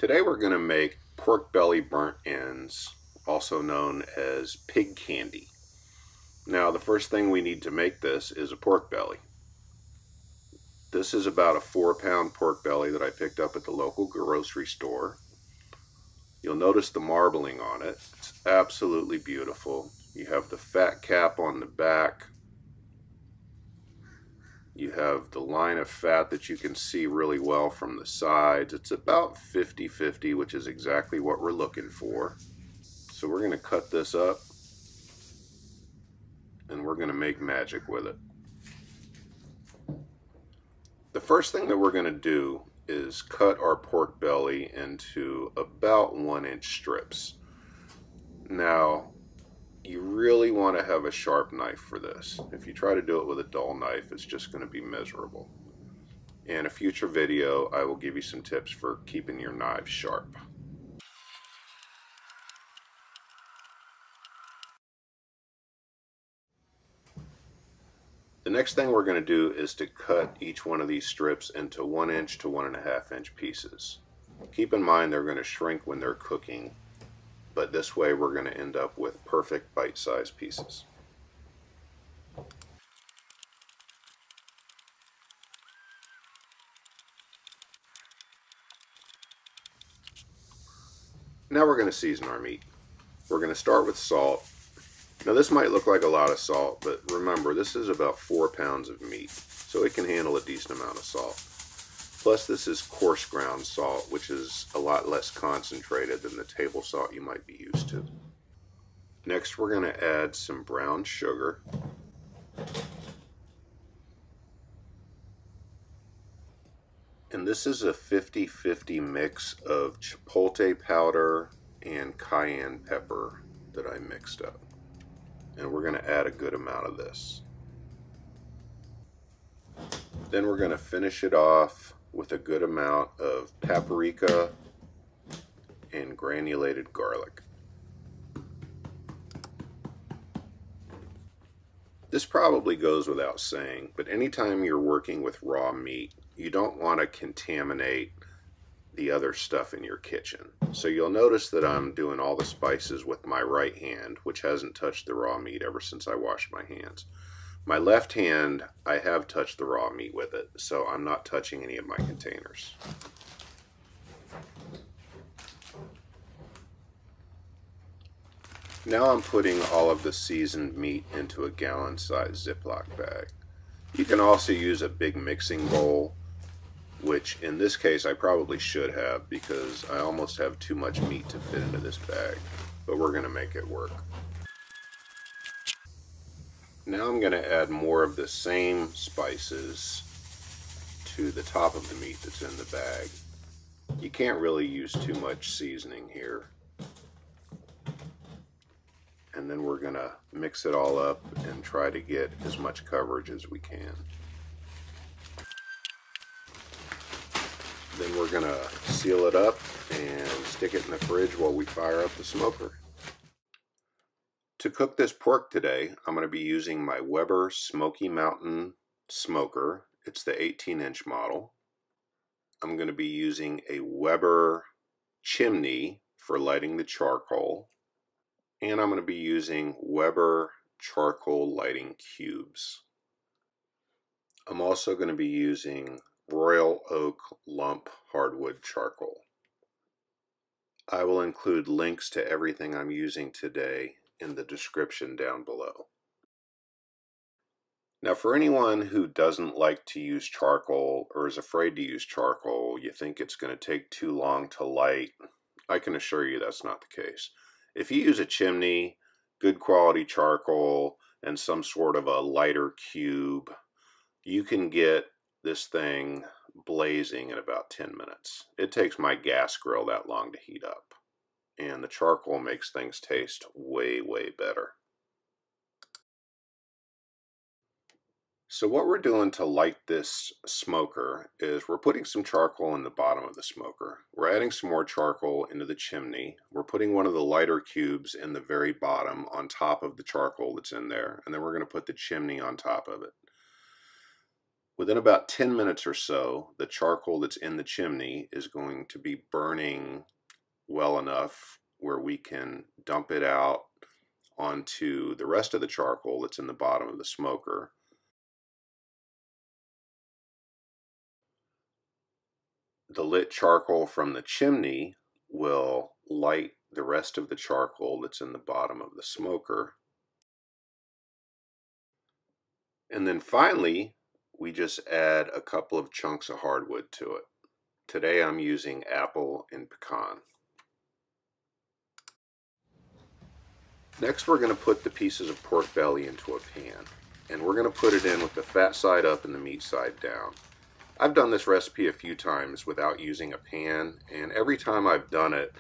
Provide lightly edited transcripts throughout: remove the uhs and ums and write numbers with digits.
Today we're going to make pork belly burnt ends, also known as pig candy. Now the first thing we need to make this is a pork belly. This is about a 4-pound pork belly that I picked up at the local grocery store. You'll notice the marbling on it. It's absolutely beautiful. You have the fat cap on the back. You have the line of fat that you can see really well from the sides. It's about 50-50, which is exactly what we're looking for. So we're going to cut this up and we're going to make magic with it. The first thing that we're going to do is cut our pork belly into about 1-inch strips. Now, you really want to have a sharp knife for this. If you try to do it with a dull knife, it's just going to be miserable. In a future video, I will give you some tips for keeping your knives sharp. The next thing we're going to do is to cut each one of these strips into 1-inch to 1.5-inch pieces. Keep in mind they're going to shrink when they're cooking, but this way we're going to end up with perfect bite-sized pieces. Now we're going to season our meat. We're going to start with salt. Now this might look like a lot of salt, but remember this is about 4 pounds of meat, so it can handle a decent amount of salt. Plus this is coarse ground salt, which is a lot less concentrated than the table salt you might be used to. Next we're going to add some brown sugar. And this is a 50-50 mix of chipotle powder and cayenne pepper that I mixed up. And we're going to add a good amount of this. Then we're going to finish it off with a good amount of paprika and granulated garlic. This probably goes without saying, but anytime you're working with raw meat, you don't want to contaminate the other stuff in your kitchen. So you'll notice that I'm doing all the spices with my right hand, which hasn't touched the raw meat ever since I washed my hands. My left hand, I have touched the raw meat with it, so I'm not touching any of my containers. Now I'm putting all of the seasoned meat into a gallon-sized Ziploc bag. You can also use a big mixing bowl, which in this case I probably should have because I almost have too much meat to fit into this bag, but we're going to make it work. Now I'm going to add more of the same spices to the top of the meat that's in the bag. You can't really use too much seasoning here. And then we're going to mix it all up and try to get as much coverage as we can. Then we're going to seal it up and stick it in the fridge while we fire up the smoker. To cook this pork today, I'm going to be using my Weber Smoky Mountain smoker. It's the 18-inch model. I'm going to be using a Weber Chimney for lighting the charcoal. And I'm going to be using Weber charcoal lighting cubes. I'm also going to be using Royal Oak lump hardwood charcoal. I will include links to everything I'm using today in the description down below. Now for anyone who doesn't like to use charcoal or is afraid to use charcoal, you think it's going to take too long to light, I can assure you that's not the case. If you use a chimney, good quality charcoal, and some sort of a lighter cube, you can get this thing blazing in about 10 minutes. It takes my gas grill that long to heat up. And the charcoal makes things taste way, way better. So what we're doing to light this smoker is we're putting some charcoal in the bottom of the smoker. We're adding some more charcoal into the chimney. We're putting one of the lighter cubes in the very bottom on top of the charcoal that's in there. And then we're going to put the chimney on top of it. Within about 10 minutes or so, the charcoal that's in the chimney is going to be burning well enough where we can dump it out onto the rest of the charcoal that's in the bottom of the smoker. The lit charcoal from the chimney will light the rest of the charcoal that's in the bottom of the smoker. And then finally, we just add a couple of chunks of hardwood to it. Today I'm using apple and pecan. Next, we're going to put the pieces of pork belly into a pan, and we're going to put it in with the fat side up and the meat side down. I've done this recipe a few times without using a pan, and every time I've done it,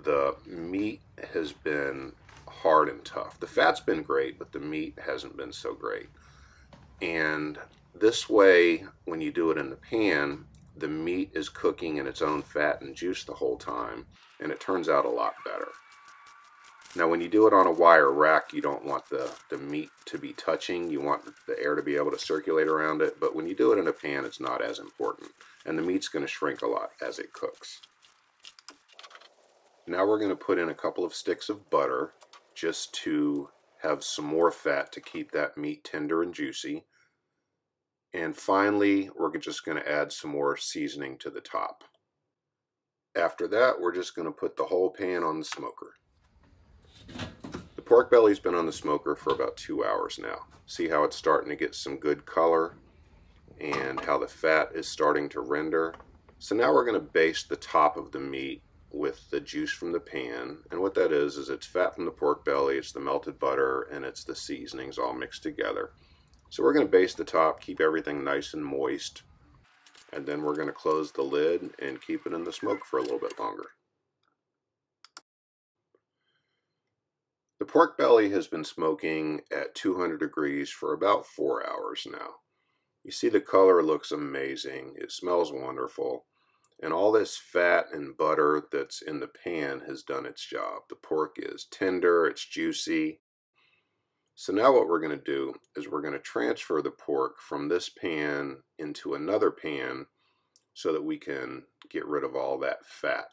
the meat has been hard and tough. The fat's been great, but the meat hasn't been so great. And this way, when you do it in the pan, the meat is cooking in its own fat and juice the whole time, and it turns out a lot better. Now, when you do it on a wire rack, you don't want the meat to be touching. You want the air to be able to circulate around it. But when you do it in a pan, it's not as important. And the meat's going to shrink a lot as it cooks. Now we're going to put in a couple of sticks of butter just to have some more fat to keep that meat tender and juicy. And finally, we're just going to add some more seasoning to the top. After that, we're just going to put the whole pan on the smoker. The pork belly's been on the smoker for about 2 hours now. See how it's starting to get some good color and how the fat is starting to render. So now we're going to baste the top of the meat with the juice from the pan. And what that is it's fat from the pork belly, it's the melted butter, and it's the seasonings all mixed together. So we're going to baste the top, keep everything nice and moist, and then we're going to close the lid and keep it in the smoke for a little bit longer. The pork belly has been smoking at 200 degrees for about 4 hours now. You see the color looks amazing, it smells wonderful, and all this fat and butter that's in the pan has done its job. The pork is tender, it's juicy. So now what we're going to do is we're going to transfer the pork from this pan into another pan so that we can get rid of all that fat.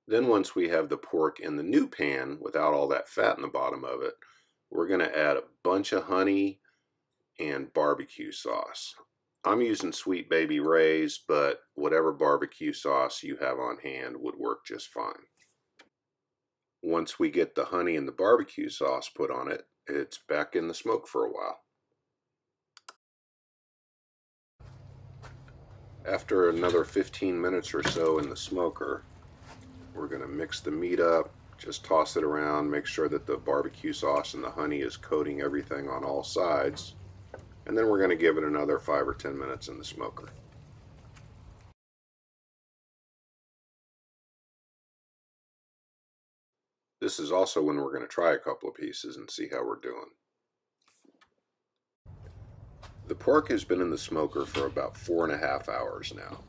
Then once we have the pork in the new pan without all that fat in the bottom of it, we're going to add a bunch of honey and barbecue sauce. I'm using Sweet Baby Ray's, but whatever barbecue sauce you have on hand would work just fine. Once we get the honey and the barbecue sauce put on it, it's back in the smoke for a while. After another 15 minutes or so in the smoker, we're going to mix the meat up, just toss it around, make sure that the barbecue sauce and the honey is coating everything on all sides, and then we're going to give it another 5 or 10 minutes in the smoker. This is also when we're going to try a couple of pieces and see how we're doing. The pork has been in the smoker for about 4.5 hours now.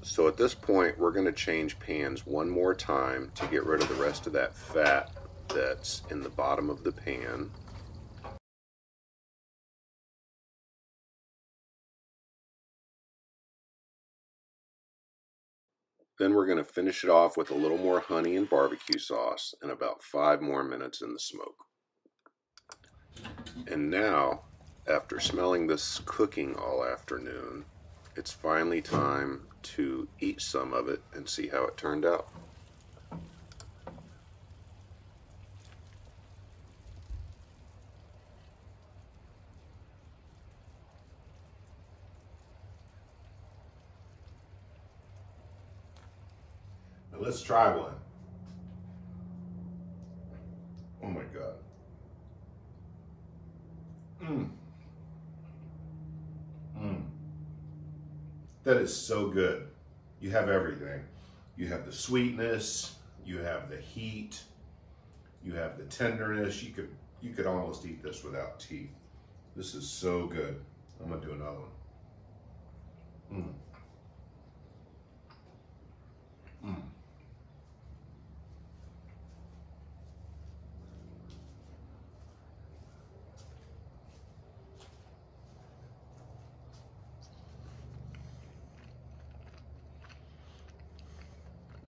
So at this point, we're going to change pans one more time to get rid of the rest of that fat that's in the bottom of the pan. Then we're going to finish it off with a little more honey and barbecue sauce and about 5 more minutes in the smoke. And now, after smelling this cooking all afternoon, it's finally time to eat some of it and see how it turned out. Now let's try one. Oh my God. That is so good. You have everything. You have the sweetness, you have the heat, you have the tenderness. You could almost eat this without teeth. This is so good. I'm gonna do another one.